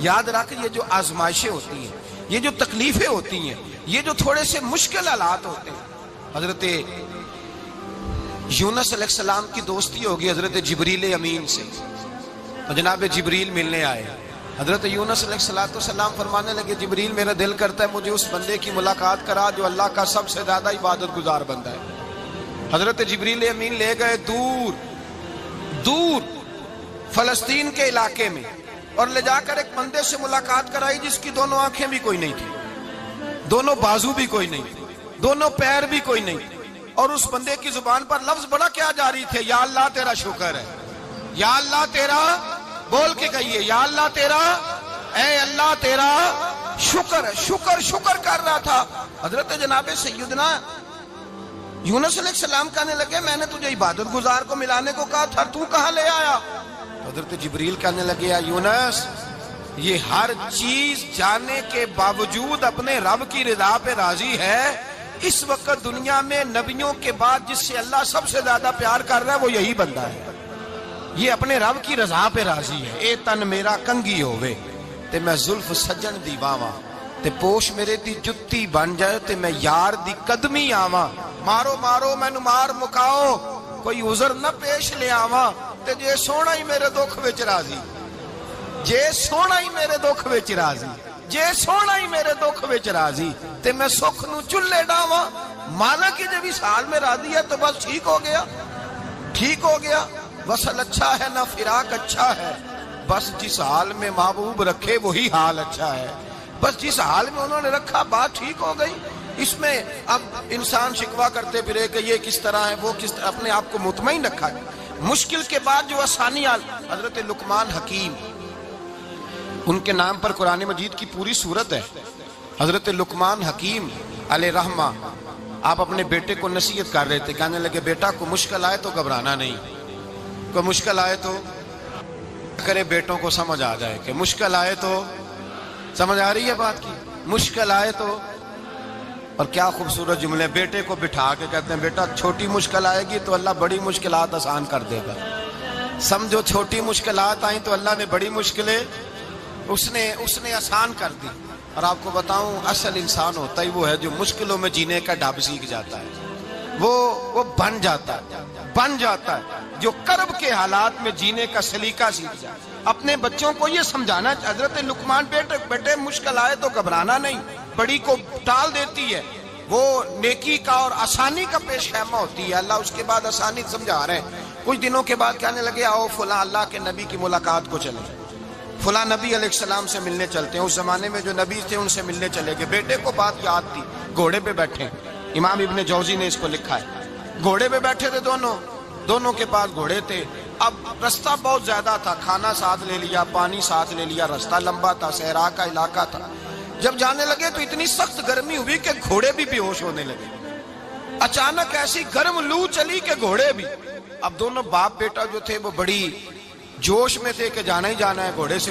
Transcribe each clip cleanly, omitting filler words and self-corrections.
یاد رکھ یہ جو آزمائشیں ہوتی ہیں، یہ جو تکلیفیں ہوتی ہیں، یہ جو تھوڑے سے مشکل حالات ہوتے ہیں، حضرت یونس علیہ السلام کی دوستی ہوگی حضرت جبریل امین سے، جناب جبریل ملنے آئے، حضرت یونس علیہ السلام فرمانے لگے جبریل میرا دل کرتا ہے مجھے اس بندے کی ملاقات کرا جو اللہ کا سب سے زیادہ عبادت گزار بندہ ہے۔ حضرت جبریل امین لے گئے دور دور فلسطین کے علاقے میں، اور لے جا کر ایک بندے سے ملاقات کرائی جس کی دونوں آنکھیں بھی کوئی نہیں تھی، دونوں بازو بھی کوئی نہیں تھی، دونوں پیر بھی کوئی نہیں تھی، اور اس بندے کی زبان پر لفظ بڑا کیا جاری تھے، یا اللہ تیرا شکر ہے، یا اللہ تیرا، بول کے کہیے یا اللہ تیرا، اے اللہ تیرا شکر ہے، شکر شکر کر رہا تھا۔ حضرت جناب سیدنا یونس علیہ السلام کہنے لگے میں نے تجھے عبادت گزار کو ملانے کو کہا تھا، تو کہاں لے آیا؟ حضرت جبریل کہنے لگے یا یونس یہ ہر چیز جانے کے باوجود اپنے رب کی رضا پہ راضی ہے، اس وقت دنیا میں نبیوں کے بعد جس سے اللہ سب سے زیادہ پیار کر رہا ہے وہ یہی بندہ ہے، یہ اپنے رب کی رضا پہ راضی ہے۔ اے تن میرا کنگی ہووے تے میں زلف سجن دی واواں، تے پوش میرے دی جتی بن جائے تے میں یار دی قدمی آواں، مارو مارو مینو مار مکاؤ کوئی عذر نہ پیش لے آواں، تے جے سونا ہی میرے دکھ وچ راضی، جے سونا ہی میرے دکھ وچ راضی، جے سونا ہی میرے دکھ وچ راضی تے میں سکھ نو چلے ڈاواں، مالک جے بھی سال میں راضی ہے تو بس ٹھیک ہو گیا، ٹھیک ہو گیا۔ وصل اچھا ہے نہ فراق اچھا ہے، بس جس حال میں محبوب رکھے وہی حال اچھا ہے، بس جس حال میں انہوں نے رکھا بات ٹھیک ہو گئی۔ اس میں اب انسان شکوہ کرتے پھرے کہ یہ کس طرح ہے وہ کس طرح، اپنے آپ کو مطمئن رکھا ہے۔ مشکل کے بعد جو آسانی حضرت لقمان حکیم، ان کے نام پر قرآن مجید کی پوری سورت ہے۔ حضرت لقمان حکیم علیہ رحمہ آپ اپنے بیٹے کو نصیحت کر رہے تھے، کہنے لگے بیٹا کو مشکل آئے تو گھبرانا نہیں، کوئی مشکل آئے تو کرے بیٹوں کو سمجھ آ جائے کہ مشکل آئے تو، سمجھ آ رہی ہے بات کی، مشکل آئے تو، اور کیا خوبصورت جملے، بیٹے کو بٹھا کے کہتے ہیں بیٹا چھوٹی مشکل آئے گی تو اللہ بڑی مشکلات آسان کر دے گا، سمجھو چھوٹی مشکلات آئیں تو اللہ نے بڑی مشکلیں اس نے آسان کر دی۔ اور آپ کو بتاؤں اصل انسان ہوتا ہی وہ ہے جو مشکلوں میں جینے کا ڈھب سیکھ جاتا ہے، وہ بن جاتا ہے جو کرب کے حالات میں جینے کا سلیقہ سیکھ جائے۔ اپنے بچوں کو یہ سمجھانا، حضرت لقمان بیٹے مشکل آئے تو گھبرانا نہیں، بڑی کو ٹال دیتی ہے، وہ نیکی کا اور آسانی کا پیش خیمہ ہوتی ہے، اللہ اس کے بعد آسانی سمجھا رہے ہیں۔ کچھ دنوں کے بعد کہنے لگے آؤ فلاں اللہ کے نبی کی ملاقات کو چلے، فلاں نبی علیہ السلام سے ملنے چلتے ہیں۔ اس زمانے میں جو نبی تھے ان سے ملنے چلے گئے، بیٹے کو بات یاد تھی، گھوڑے پہ بیٹھے، امام ابن جوزی نے اس کو لکھا ہے، گھوڑے پہ بیٹھے تھے دونوں کے پاس گھوڑے تھے۔ اب رستہ بہت زیادہ تھا، کھانا ساتھ لے لیا، پانی ساتھ لے لیا، رستہ لمبا تھا، صحرا کا علاقہ تھا۔ جب جانے لگے تو اتنی سخت گرمی ہوئی کہ گھوڑے بھی بے ہوش ہونے لگے، اچانک ایسی گرم لو چلی کہ گھوڑے بھی۔ اب دونوں باپ بیٹا جو تھے وہ بڑی جوش میں تھے کہ جانا ہی جانا ہے، گھوڑے سے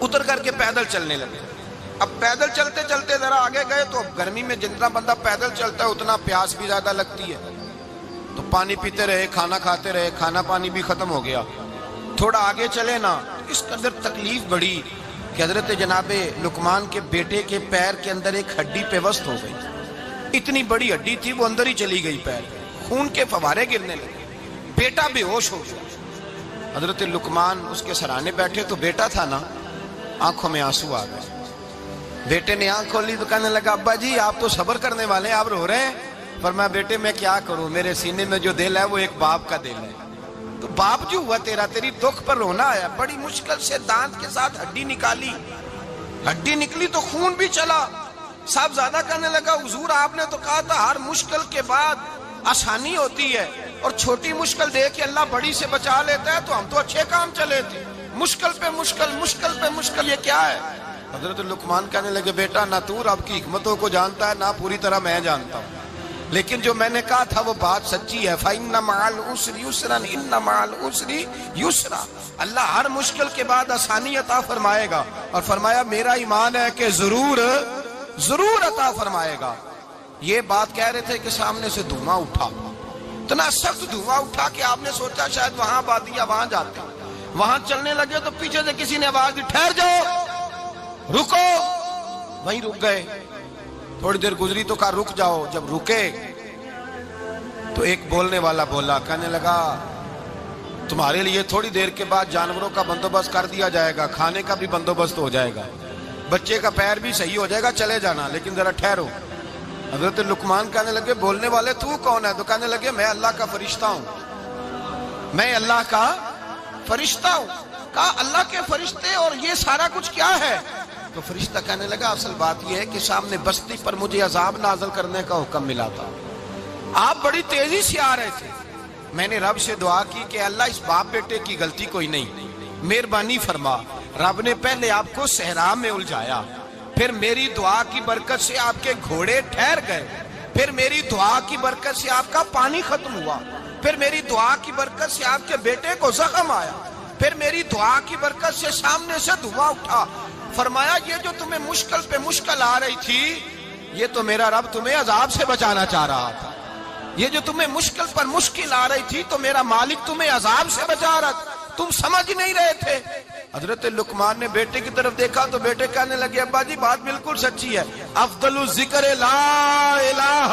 اتر کر کے پیدل چلنے لگے۔ اب پیدل چلتے چلتے ذرا آگے گئے تو گرمی میں جتنا بندہ پیدل چلتا ہے اتنا پیاس بھی زیادہ لگتی ہے، تو پانی پیتے رہے، کھانا کھاتے رہے، کھانا پانی بھی ختم ہو گیا۔ تھوڑا آگے چلے نا، اس قدر تکلیف بڑھی کہ حضرت جناب لقمان کے بیٹے کے پیر کے اندر ایک ہڈی پیوست ہو گئی، اتنی بڑی ہڈی تھی وہ اندر ہی چلی گئی، پیر خون کے فوارے گرنے لگے، بیٹا بے ہوش ہو گیا۔ حضرت لقمان اس کے سرانے بیٹھے تو بیٹا تھا نا، آنکھوں میں آنسو آ گئے۔ بیٹے نے آنکھ کھولی تو کہنے لگا ابا جی آپ تو صبر کرنے والے ہیں، آپ رو رہے ہیں؟ فرمایا بیٹے میں کیا کروں، میرے سینے میں جو دل ہے وہ ایک باپ کا دل ہے، تو باپ جو ہوا تیرا، تیری دکھ پر رونا آیا، بڑی مشکل سے دانت کے ساتھ ہڈی نکالی، ہڈی نکلی تو خون بھی چلا۔ صاحب زیادہ کہنے لگا حضور آپ نے تو کہا تھا ہر مشکل کے بعد آسانی ہوتی ہے، اور چھوٹی مشکل دے کے اللہ بڑی سے بچا لیتا ہے، تو ہم تو اچھے کام چلے تھے، مشکل پہ مشکل، مشکل پہ مشکل، یہ کیا ہے؟ حضرت لقمان کہنے لگے بیٹا نہ تو رب کی حکمتوں کو جانتا ہے نہ پوری طرح میں جانتا ہوں، لیکن جو میں نے کہا تھا وہ بات سچی ہے، فَإِنَّ مَعَ الْعُسْرِ يُسْرًا إِنَّ مَعَ الْعُسْرِ يُسْرًا، اللہ ہر مشکل کے بعد آسانی عطا فرمائے گا، اور فرمایا میرا ایمان ہے کہ ضرور عطا فرمائے گا۔ یہ بات کہہ رہے تھے کہ سامنے سے دھواں اٹھا، اتنا سخت دھواں اٹھا کہ آپ نے سوچا شاید وہاں بادیا وہاں جاتے، وہاں چلنے لگے تو پیچھے سے کسی نے آواز دی ٹھہر جاؤ رکو، وہیں رک گئے. تھوڑی دیر گزری تو کہا رک جاؤ. جب رکے تو ایک بولنے والا بولا، کہنے لگا تمہارے لیے تھوڑی دیر کے بعد جانوروں کا بندوبست کر دیا جائے گا، کھانے کا بھی بندوبست ہو جائے گا، بچے کا پیر بھی صحیح ہو جائے گا، چلے جانا لیکن ذرا ٹھہرو. حضرت لقمان کہنے لگے بولنے والے تو کون ہے؟ تو کہنے لگے میں اللہ کا فرشتہ ہوں، میں اللہ کا فرشتہ ہوں. کہا اللہ کے فرشتے اور یہ سارا کچھ کیا ہے؟ تو فرشتہ کہنے لگا اصل بات یہ ہے کہ سامنے بستی پر مجھے عذاب نازل کرنے کا حکم ملا تھا، آپ بڑی تیزی سے آ رہے تھے، میں نے رب سے دعا کی کہ اللہ اس باپ بیٹے کی غلطی کوئی نہیں، مہربانی فرما. رب نے پہلے آپ کو صحرا میں الجھایا، پھر میری دعا کی برکت سے آپ کے گھوڑے ٹھہر گئے، پھر میری دعا کی برکت سے آپ کا پانی ختم ہوا، پھر میری دعا کی برکت سے آپ کے بیٹے کو زخم آیا، پھر میری دعا کی برکت سے سامنے سے دھواں اٹھا. فرمایا یہ جو تمہیں مشکل پہ مشکل آ رہی تھی، یہ تو میرا رب تمہیں عذاب سے بچانا چاہ رہا تھا. یہ جو تمہیں مشکل پر مشکل آ رہی تھی تو میرا مالک تمہیں عذاب سے بچا رہا تھا، تم سمجھ نہیں رہے تھے. حضرت لقمان نے بیٹے کی طرف دیکھا تو بیٹے کہنے لگے ابا جی بات بالکل سچی ہے، افضل الذکر لا الہ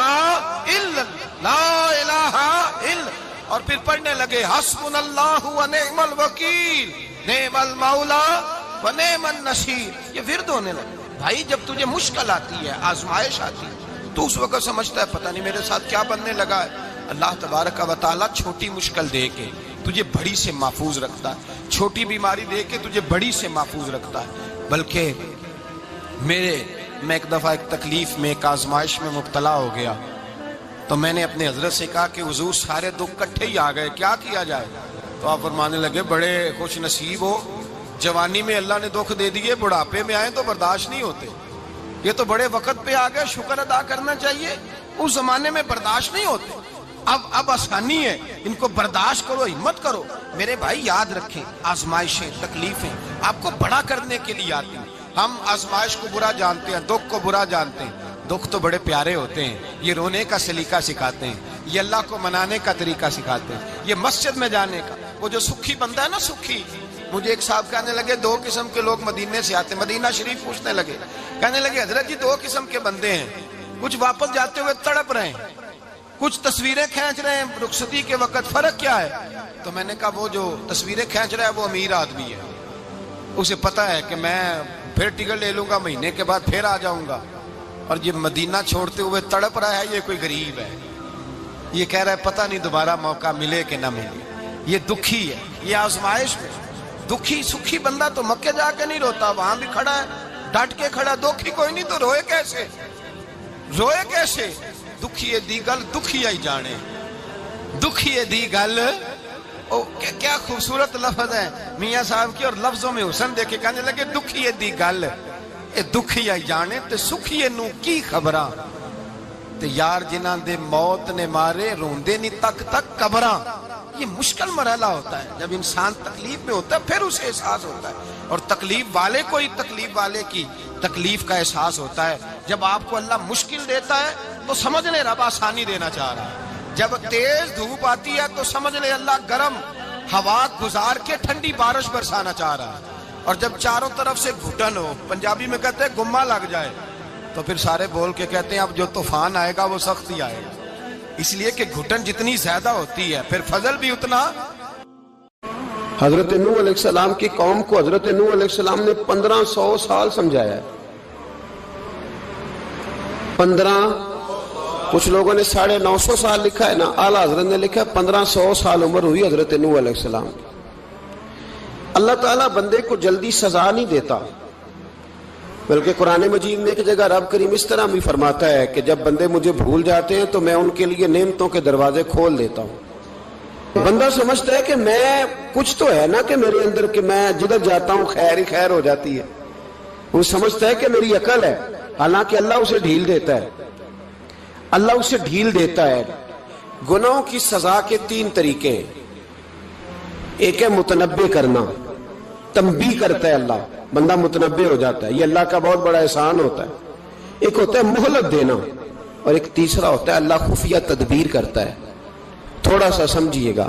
الا لا الہ الا، اور پھر پڑھنے لگے حسبنا اللہ و نعم الوکیل نعم المولا و نعم النصیر. یہ ورد ہونے لگے. بھائی جب تجھے مشکل آتی ہے، آزمائش آتی ہے، تو اس وقت سمجھتا ہے پتہ نہیں میرے ساتھ کیا بننے لگا ہے. اللہ تبارک و تعالیٰ چھوٹی مشکل دے کے تجھے بڑی سے محفوظ رکھتا ہے، چھوٹی بیماری دے کے تجھے بڑی سے محفوظ رکھتا ہے. بلکہ میں ایک دفعہ ایک تکلیف میں ایک آزمائش میں مبتلا ہو گیا تو میں نے اپنے حضرت سے کہا کہ حضور سارے دکھ کٹھے ہی آ گئے، کیا کیا جائے؟ تو آپ فرمانے لگے بڑے خوش نصیب ہو، جوانی میں اللہ نے دکھ دے دیے، بڑھاپے میں آئے تو برداشت نہیں ہوتے. یہ تو بڑے وقت پہ آ گئے، شکر ادا کرنا چاہیے. اس زمانے میں برداشت نہیں ہوتے، اب آسانی ہے، ان کو برداشت کرو، ہمت کرو. میرے بھائی یاد رکھیں آزمائشیں تکلیفیں آپ کو بڑا کرنے کے لیے آتی ہیں. ہم آزمائش کو برا جانتے ہیں، دکھ کو برا جانتے ہیں. دکھ تو بڑے پیارے ہوتے ہیں، یہ رونے کا سلیقہ سکھاتے ہیں، یہ اللہ کو منانے کا طریقہ سکھاتے ہیں، یہ مسجد میں جانے کا. وہ جو سکھی بندہ ہے نا، سکھی، مجھے ایک صاحب کہنے لگے دو قسم کے لوگ مدینے سے آتے ہیں، مدینہ شریف پوچھنے لگے، کہنے لگے حضرت جی دو قسم کے بندے ہیں، کچھ واپس جاتے ہوئے تڑپ رہے ہیں، کچھ تصویریں کھینچ رہے ہیں رخصتی کے وقت، فرق کیا ہے؟ تو میں نے کہا وہ جو تصویریں کھینچ رہا ہے وہ امیر آدمی ہے، اسے پتا ہے کہ میں پھر ٹکٹ لے لوں گا، مہینے کے بعد پھر آ جاؤں گا. اور یہ مدینہ چھوڑتے ہوئے تڑپ رہا ہے، یہ کوئی غریب ہے، یہ کہہ رہا ہے پتہ نہیں دوبارہ موقع ملے کہ نہ ملے. یہ دکھی ہے، یہ آزمائش میں. دکھی سکھی بندہ تو مکے جا کے نہیں روتا، وہاں بھی کھڑا ہے ڈٹ کے کھڑا. دکھی کوئی نہیں تو روئے کیسے؟ روئے کیسے؟ دکھیے دی گل دکھیا ہی جانے، دکھیے دی گل. کیا خوبصورت لفظ ہے میاں صاحب کی، اور لفظوں میں حسن دیکھے. کہنے لگے دکھیے دی گل اے دکھیا ہی جانے تے سکھیے نو کی خبراں، تے یار جنہاں دے موت نے مارے روندے نہیں تک تک قبراں. یہ مشکل مرحلہ ہوتا ہے، جب انسان تکلیف میں ہوتا ہے پھر اسے احساس ہوتا ہے. اور تکلیف والے کو ہی تکلیف والے کی تکلیف کا احساس ہوتا ہے. جب آپ کو اللہ مشکل دیتا ہے تو سمجھ لیں رب آسانی دینا چاہ رہا ہے. جب تیز دھوپ آتی ہے تو سمجھ لیں اللہ گرم ہوا گزار کے ٹھنڈی بارش برسانا چاہ رہا ہے. اور جب چاروں طرف سے گھٹن ہو، پنجابی میں کہتے ہیں گما لگ جائے، تو پھر سارے بول کے کہتے ہیں اب جو طوفان آئے گا وہ سخت ہی آئے گا. اس لیے کہ گھٹن جتنی زیادہ ہوتی ہے پھر فضل بھی اتنا. حضرت نوح علیہ السلام کی قوم کو حضرت نوح علیہ السلام نے 1500 سال سمجھایا ہے. 15، کچھ لوگوں نے 950 سال لکھا ہے نا، اعلیٰ حضرت نے لکھا ہے 1500 سال عمر ہوئی حضرت نوح علیہ السلام. اللہ تعالیٰ بندے کو جلدی سزا نہیں دیتا، بلکہ قرآن مجید میں ایک جگہ رب کریم اس طرح بھی فرماتا ہے کہ جب بندے مجھے بھول جاتے ہیں تو میں ان کے لیے نعمتوں کے دروازے کھول دیتا ہوں. بندہ سمجھتا ہے کہ میں کچھ تو ہے نا کہ میرے اندر کہ میں جدھر جاتا ہوں خیر ہی خیر ہو جاتی ہے. وہ سمجھتا ہے کہ میری عقل ہے، حالانکہ اللہ اسے ڈھیل دیتا ہے. اللہ اسے ڈھیل دیتا ہے. گناہوں کی سزا کے 3 طریقے. ایک ہے متنبع کرنا، تنبیہ کرتا ہے اللہ، بندہ متنبع ہو جاتا ہے، یہ اللہ کا بہت بڑا احسان ہوتا ہے. ایک ہوتا ہے مہلت دینا، اور ایک تیسرا ہوتا ہے اللہ خفیہ تدبیر کرتا ہے. تھوڑا سا سمجھیے گا.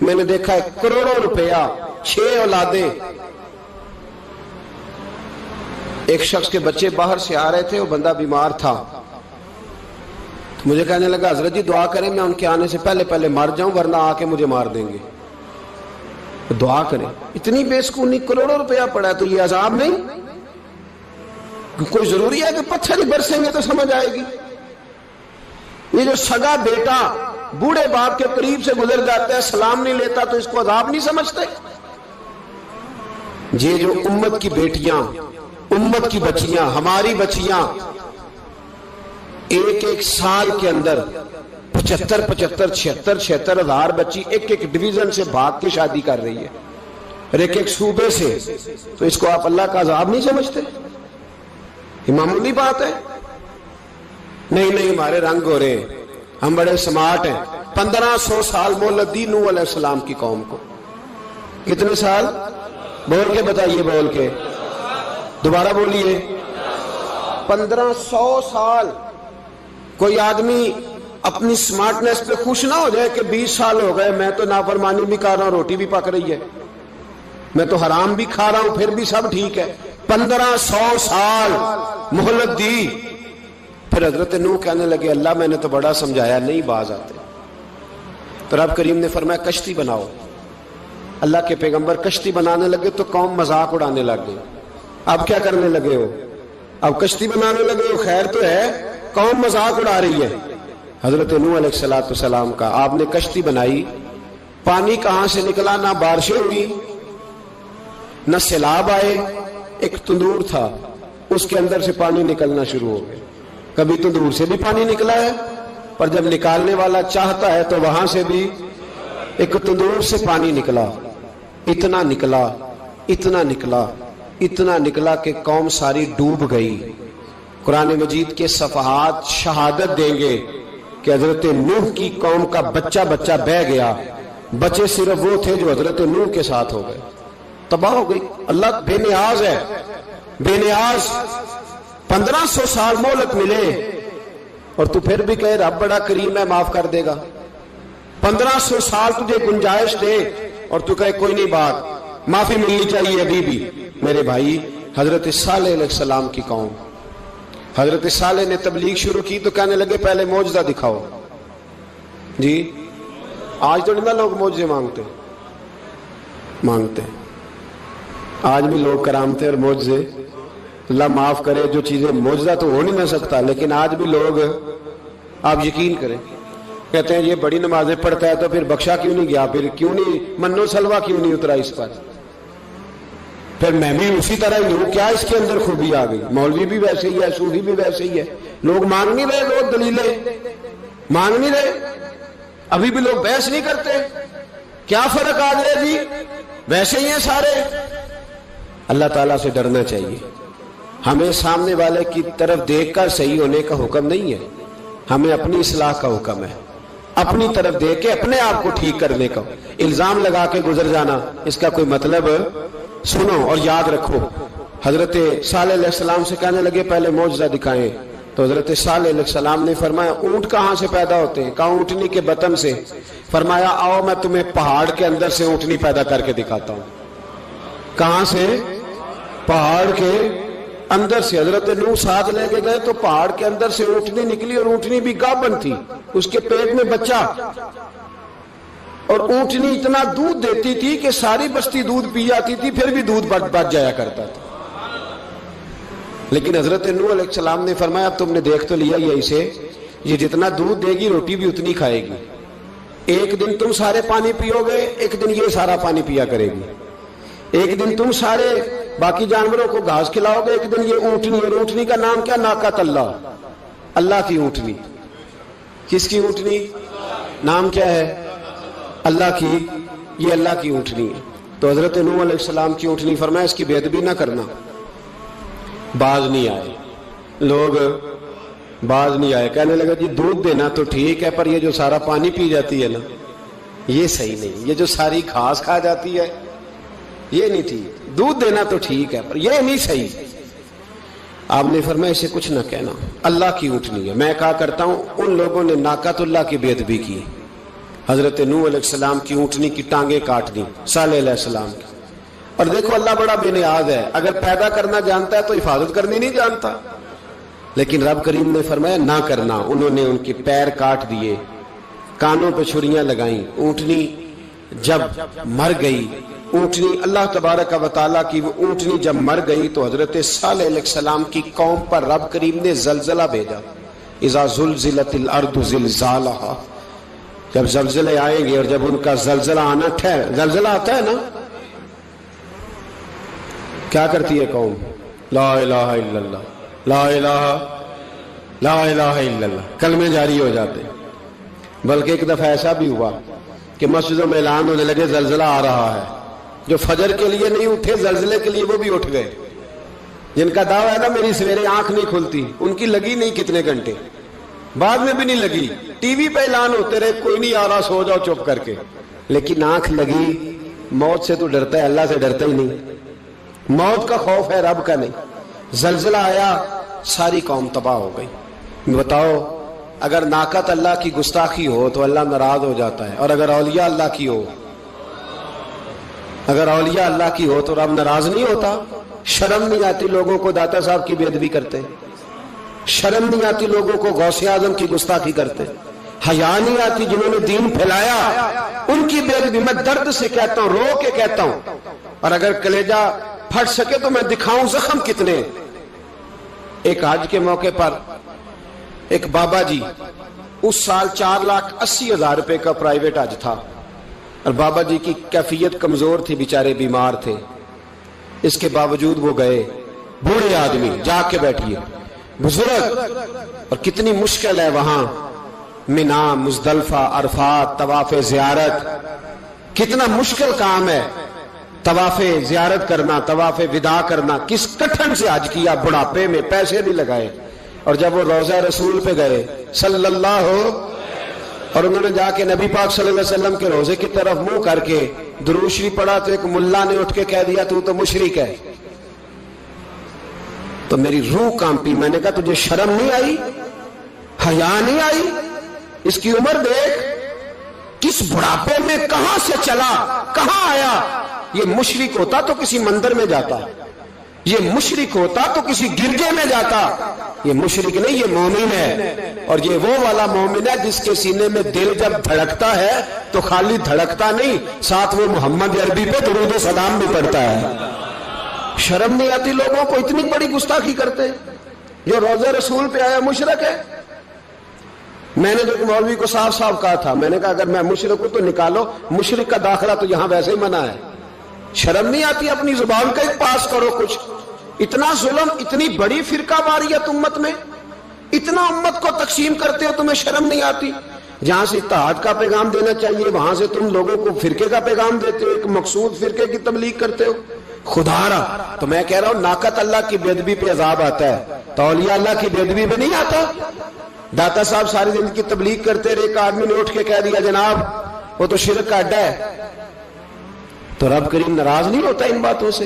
میں نے دیکھا ہے کروڑوں روپیہ 6 اولادیں. ایک شخص کے بچے باہر سے آ رہے تھے, وہ بندہ بیمار تھا, مجھے کہنے لگا حضرت جی دعا کریں میں ان کے آنے سے پہلے مر جاؤں ورنہ آ کے مجھے مار دیں گے. دعا کریں. اتنی بے سکونی, کروڑوں روپیہ پڑا ہے تو یہ عذاب نہیں؟ کوئی ضروری ہے کہ پتھر ہی برسیں گے تو سمجھ آئے گی؟ یہ جو سگا بیٹا بوڑھے باپ کے قریب سے گزر جاتا ہے, سلام نہیں لیتا, تو اس کو عذاب نہیں سمجھتے؟ یہ جو امت کی بیٹیاں, امت کی بچیاں, ہماری بچیاں ایک سال کے اندر 75,000 ہزار بچی ایک ڈویژن سے بھاگ کے شادی کر رہی ہے, اور ایک صوبے سے, تو اس کو آپ اللہ کا عذاب نہیں سمجھتے؟ یہ معمولی بات ہے. نہیں ہمارے رنگ ہو رہے ہیں, ہم بڑے سمارٹ ہیں. 1500 سال مہلت دی نوح علیہ السلام کی قوم کو. کتنے سال؟ بول کے بتائیے, بول کے دوبارہ بولیے. 1500 سال. کوئی آدمی اپنی سمارٹنس پہ خوش نہ ہو جائے کہ 20 سال ہو گئے, میں تو نافرمانی بھی کر رہا ہوں, روٹی بھی پک رہی ہے, میں تو حرام بھی کھا رہا ہوں, پھر بھی سب ٹھیک ہے. 1500 سال مہلت دی. پھر حضرت نوح کہنے لگے اللہ میں نے تو بڑا سمجھایا, نہیں باز آتے. تو رب کریم نے فرمایا کشتی بناؤ. اللہ کے پیغمبر کشتی بنانے لگے تو قوم مذاق اڑانے لگ گئی. اب کیا کرنے لگے ہو؟ اب کشتی بنانے لگے ہو, خیر تو ہے, قوم مذاق اڑا رہی ہے. حضرت نوح علیہ السلام کا آپ نے کشتی بنائی, پانی کہاں سے نکلا؟ نہ بارشیں ہوئی, نہ سیلاب آئے. ایک تندور تھا, اس کے اندر سے پانی نکلنا شروع ہو گیا. کبھی تندور سے بھی پانی نکلا ہے, پر جب نکالنے والا چاہتا ہے تو وہاں سے بھی ایک تندور سے پانی نکلا. اتنا نکلا, اتنا نکلا, اتنا نکلا کہ قوم ساری ڈوب گئی. قرآن مجید کے صفحات شہادت دیں گے کہ حضرت نوح کی قوم کا بچہ بہ گیا. بچے صرف وہ تھے جو حضرت نوح کے ساتھ ہو گئے, تباہ ہو گئی. اللہ بے نیاز ہے, بے نیاز. 1500 سال مہلت ملے اور تو پھر بھی کہے رب بڑا کریم ہے, معاف کر دے گا. 1500 سال تجھے گنجائش دے اور تو کہے کوئی نہیں, بات معافی ملنی چاہیے ابھی بھی. میرے بھائی, حضرت صالح علیہ السلام کی قوم, حضرت صالح نے تبلیغ شروع کی تو کہنے لگے پہلے معجزہ دکھاؤ. جی آج تو نہیں لوگ معجزے مانگتے ہیں. آج بھی لوگ کرامتے اور معجزے, اللہ معاف کرے, جو چیزیں معجزہ تو ہو نہیں نہ سکتا, لیکن آج بھی لوگ, آپ یقین کریں, کہتے ہیں یہ بڑی نمازیں پڑھتا ہے تو پھر بخشا کیوں نہیں گیا, پھر کیوں نہیں منو سلوا کیوں نہیں اترا اس پر, پھر میں بھی اسی طرح ہی ہوں, کیا اس کے اندر خوبی آ گئی؟ مولوی بھی ویسے ہی ہے, صوفی بھی ویسے ہی ہے. لوگ مانگ نہیں رہے, لوگ دلیلیں مانگ نہیں رہے, ابھی بھی لوگ بحث نہیں کرتے. کیا فرق آ گیا جی, ویسے ہی ہیں سارے. اللہ تعالیٰ سے ڈرنا چاہیے. ہمیں سامنے والے کی طرف دیکھ کر صحیح ہونے کا حکم نہیں ہے, ہمیں اپنی اصلاح کا حکم ہے. اپنی طرف دیکھ کے اپنے آپ کو ٹھیک کرنے کا. الزام لگا کے گزر جانا, اس کا کوئی مطلب. سنو اور یاد رکھو, حضرت صالح علیہ السلام سے کہنے لگے پہلے معجزہ دکھائیں, تو حضرت صالح علیہ السلام نے فرمایا اونٹ کہاں سے پیدا ہوتے ہیں؟ کہا اونٹنی کے بطن سے. فرمایا آؤ میں تمہیں پہاڑ کے اندر سے اونٹنی پیدا کر کے دکھاتا ہوں. کہاں سے؟ پہاڑ کے اندر سے. حضرت نوح ساتھ لے کے گئے تو پہاڑ کے اندر سے اونٹنی نکلی, اور اونٹنی بھی گابن تھی, اس کے پیٹ میں بچہ, اور اونٹنی اتنا دودھ دیتی تھی کہ ساری بستی دودھ پی جاتی تھی, پھر بھی دودھ بچ جایا کرتا تھا. لیکن حضرت نوح علیہ السلام نے فرمایا اب تم نے دیکھ تو لیا یہ اسے, یہ جتنا دودھ دے گی روٹی بھی اتنی کھائے گی. ایک دن تم سارے پانی پیو گے, ایک دن یہ سارا پانی پیا کرے گی. ایک دن تم سارے باقی جانوروں کو گھاس کھلاؤ گے, ایک دن یہ اونٹنی. اور اونٹنی کا نام کیا؟ ناقۃ اللہ, اللہ کی اونٹنی. کس کی اونٹنی؟ نام کیا ہے؟ اللہ کی. یہ اللہ کی اونٹنی ہے. تو حضرت نوح علیہ السلام کی اونٹنی, فرمایا اس کی بے ادبی نہ کرنا. باز نہیں آئے لوگ, باز نہیں آئے. کہنے لگا جی دودھ دینا تو ٹھیک ہے, پر یہ جو سارا پانی پی جاتی ہے نا, یہ صحیح نہیں. یہ جو ساری گھاس کھا جاتی ہے یہ نہیں ٹھیک. دودھ دینا تو ٹھیک ہے پر یہ نہیں صحیح. آپ نے فرمایا اسے کچھ نہ کہنا, اللہ کی اونٹنی ہے. میں کہا کرتا ہوں ان لوگوں نے ناقۃ اللہ کی بے ادبی کی, حضرت نوح علیہ السلام کی اونٹنی کی ٹانگیں کاٹ دی صالح علیہ السلام کی. اور دیکھو اللہ بڑا بے نیاز ہے، اگر پیدا کرنا جانتا ہے تو حفاظت کرنی نہیں جانتا. لیکن رب کریم نے فرمایا نہ کرنا. انہوں نے ان کے پیر کاٹ دیے، کانوں پہ چھریاں لگائیں. اونٹنی جب مر گئی، اونٹنی اللہ تبارک و تعالیٰ کی وہ اونٹنی جب مر گئی تو حضرت صالح علیہ السلام کی قوم پر رب کریم نے زلزلہ بھیجا. اذا زلزلت الارض زلزالہا، جب زلزلے آئیں گے اور جب ان کا زلزلہ آنا زلزلہ آتا ہے نا، کیا کرتی ہے قوم؟ لا الہ الا اللہ، لا الہ الا اللہ، کلمے جاری ہو جاتے. بلکہ ایک دفعہ ایسا بھی ہوا کہ مسجدوں میں اعلان ہونے لگے زلزلہ آ رہا ہے. جو فجر کے لیے نہیں اٹھے زلزلے کے لیے وہ بھی اٹھ گئے. جن کا دعویٰ ہے نا میری سویرے آنکھ نہیں کھلتی، ان کی لگی نہیں کتنے گھنٹے، بعد میں بھی نہیں لگی. ٹی وی پہ اعلان ہوتے رہے کوئی نہیں آ رہا، سو جاؤ چپ کر کے. لیکن آنکھ لگی. موت سے تو ڈرتا ہے، اللہ سے ڈرتا ہی نہیں. موت کا خوف ہے، رب کا نہیں. زلزلہ آیا، ساری قوم تباہ ہو گئی. بتاؤ اگر ناقت اللہ کی گستاخی ہو تو اللہ ناراض ہو جاتا ہے، اور اگر اولیاء اللہ کی ہو، اگر اولیاء اللہ کی ہو تو رب ناراض نہیں ہوتا. شرم نہیں آتی لوگوں کو داتا صاحب کی بے ادبی کرتے، شرم نہیں آتی لوگوں کو غوث اعظم کی گستاخی کرتے، حیا نہیں آتی جنہوں نے دین پھیلایا ان کی بے ادبی. میں درد سے کہتا ہوں، رو کے کہتا ہوں، اور اگر کلیجہ پھٹ سکے تو میں دکھاؤں زخم کتنے. ایک حج کے موقع پر ایک بابا جی، اس سال 4,80,000 روپے کا پرائیویٹ حج تھا، اور بابا جی کی کیفیت کمزور تھی، بیچارے بیمار تھے. اس کے باوجود وہ گئے. بوڑھے آدمی، جا کے بیٹھیے، بزرگ، اور کتنی مشکل ہے وہاں منا، مزدلفہ، عرفات، طواف زیارت، کتنا مشکل کام ہے طواف زیارت کرنا، طواف وداع کرنا. کس کٹھن سے حج کیا، بڑھاپے میں، پیسے نہیں لگائے. اور جب وہ روضہ رسول پہ گئے صلی اللہ، اور انہوں نے جا کے نبی پاک صلی اللہ علیہ وسلم کے روزے کی طرف منہ کر کے درود شریف پڑھا تو ایک ملا نے اٹھ کے کہہ دیا تو مشرک ہے. تو میری روح کانپی. میں نے کہا تجھے شرم نہیں آئی، حیا نہیں آئی؟ اس کی عمر دیکھ، کس بڑھاپے میں کہاں سے چلا، کہاں آیا. یہ مشرک ہوتا تو کسی مندر میں جاتا، یہ مشرک ہوتا تو کسی گرجے میں جاتا. یہ مشرک نہیں، یہ مومن ہے. اور یہ وہ والا مومن ہے جس کے سینے میں دل جب دھڑکتا ہے تو خالی دھڑکتا نہیں، ساتھ وہ محمد عربی پہ درود و سلام بھی پڑھتا ہے. شرم نہیں آتی لوگوں کو؟ اتنی بڑی گستاخی کرتے. جو روزہ رسول پہ آیا مشرک ہے. میں نے تو مولوی کو صاف صاف کہا تھا، میں نے کہا اگر میں مشرک ہوں تو نکالو، مشرک کا داخلہ تو یہاں ویسے ہی منع ہے. شرم نہیں آتی؟ اپنی زبان کا ایک پاس کرو کچھ. اتنا ظلم، اتنی بڑی فرقہ واریت امت میں، اتنا امت کو تقسیم کرتے ہو، تمہیں شرم نہیں آتی؟ جہاں سے اتحاد کا پیغام دینا چاہیے وہاں سے تم لوگوں کو فرقے کا پیغام دیتے ہو، ایک مقصود فرقے کی تبلیغ کرتے ہو. خدا را، تو میں کہہ رہا ہوں ناقت اللہ کی بے ادبی پہ عذاب آتا ہے، تو اولیاء اللہ کی بے ادبی پہ نہیں آتا. داتا صاحب ساری زندگی تبلیغ کرتے رہے، ایک آدمی نے اٹھ کے کہہ دیا جناب وہ تو شرک کا اڈا ہے، تو رب کریم ناراض نہیں ہوتا ان باتوں سے؟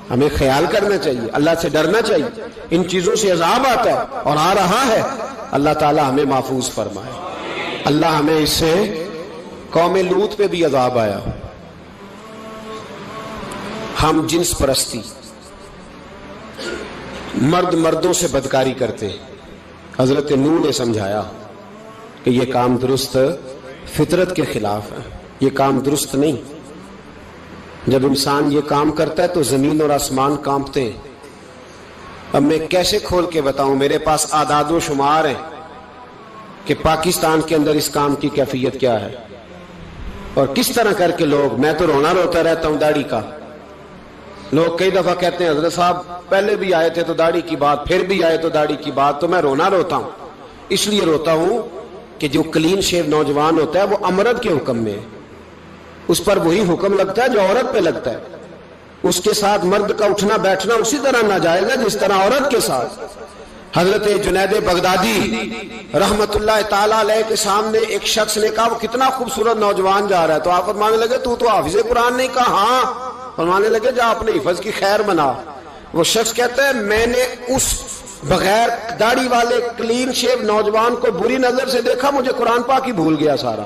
ہمیں خیال کرنا چاہیے، اللہ سے ڈرنا چاہیے. ان چیزوں سے عذاب آتا ہے اور آ رہا ہے. اللہ تعالی ہمیں محفوظ فرمائے. اللہ ہمیں اس سے، قوم لوط پہ بھی عذاب آیا. ہم جنس پرستی، مرد مردوں سے بدکاری کرتے. حضرت نوح نے سمجھایا کہ یہ کام درست فطرت کے خلاف ہے، یہ کام درست نہیں. جب انسان یہ کام کرتا ہے تو زمین اور آسمان کانپتے ہیں. اب میں کیسے کھول کے بتاؤں؟ میرے پاس اعداد و شمار ہیں کہ پاکستان کے اندر اس کام کی کیفیت کیا ہے اور کس طرح کر کے لوگ، میں تو رونا روتا رہتا ہوں داڑھی کا. لوگ کئی دفعہ کہتے ہیں حضرت صاحب پہلے بھی آئے تھے تو داڑھی کی بات، پھر بھی آئے تو داڑھی کی بات. تو میں رونا روتا ہوں، اس لیے روتا ہوں کہ جو کلین شیو نوجوان ہوتا ہے وہ امرد کے حکم میں ہے، اس پر وہی حکم لگتا ہے جو عورت پہ لگتا ہے. اس کے ساتھ مرد کا اٹھنا بیٹھنا اسی طرح ناجائز ہے جس طرح عورت کے ساتھ. حضرت جنید بغدادی رحمت اللہ تعالیٰ علیہ کے سامنے ایک شخص نے کہا وہ کتنا خوبصورت نوجوان جا رہا ہے، تو آپ فرمانے لگے تو حافظ قرآن نہیں؟ کہا ہاں. فرمانے لگے جا اپنے حفظ کی خیر بنا. وہ شخص کہتا ہے میں نے اس بغیر داڑھی والے کلین شیو نوجوان کو بری نظر سے دیکھا، مجھے قرآن پاک ہی بھول گیا سارا.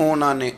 ਉਹਨਾਂ ਨੇ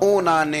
ਉਹਨਾਂ ਨੇ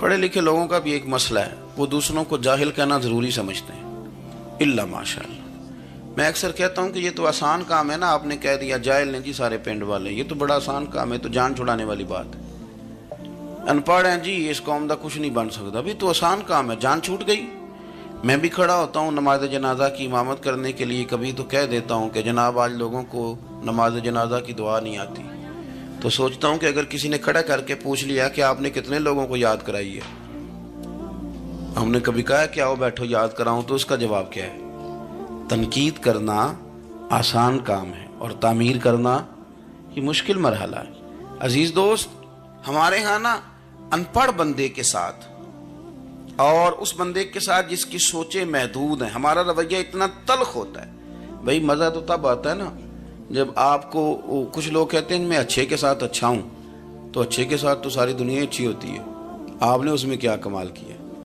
پڑھے لکھے لوگوں کا بھی ایک مسئلہ ہے، وہ دوسروں کو جاہل کہنا ضروری سمجھتے ہیں، الا ماشاء اللہ۔ میں اکثر کہتا ہوں کہ یہ تو آسان کام ہے نا، آپ نے کہہ دیا جاہل نہیں جی سارے پنڈ والے، یہ تو بڑا آسان کام ہے، تو جان چھڑانے والی بات ہے۔ ان پڑھ ہیں جی اس قوم دا کچھ نہیں بن سکتا، بھی تو آسان کام ہے، جان چھوٹ گئی۔ میں بھی کھڑا ہوتا ہوں نماز جنازہ کی امامت کرنے کے لیے، کبھی تو کہہ دیتا ہوں کہ جناب آج لوگوں کو نماز جنازہ کی دعا نہیں آتی، تو سوچتا ہوں کہ اگر کسی نے کھڑا کر کے پوچھ لیا کہ آپ نے کتنے لوگوں کو یاد کرائی ہے، ہم نے کبھی کہا کہ آؤ بیٹھو یاد کراؤں، تو اس کا جواب کیا ہے؟ تنقید کرنا آسان کام ہے اور تعمیر کرنا یہ مشکل مرحلہ ہے۔ عزیز دوست، ہمارے ہاں نا ان پڑھ بندے کے ساتھ اور اس بندے کے ساتھ جس کی سوچیں محدود ہیں، ہمارا رویہ اتنا تلخ ہوتا ہے۔ بھئی مزہ تو تب آتا ہے نا جب آپ کو، کچھ لوگ کہتے ہیں میں اچھے کے ساتھ اچھا ہوں، تو اچھے کے ساتھ تو ساری دنیا اچھی ہوتی ہے، آپ نے اس میں کیا کمال کیا؟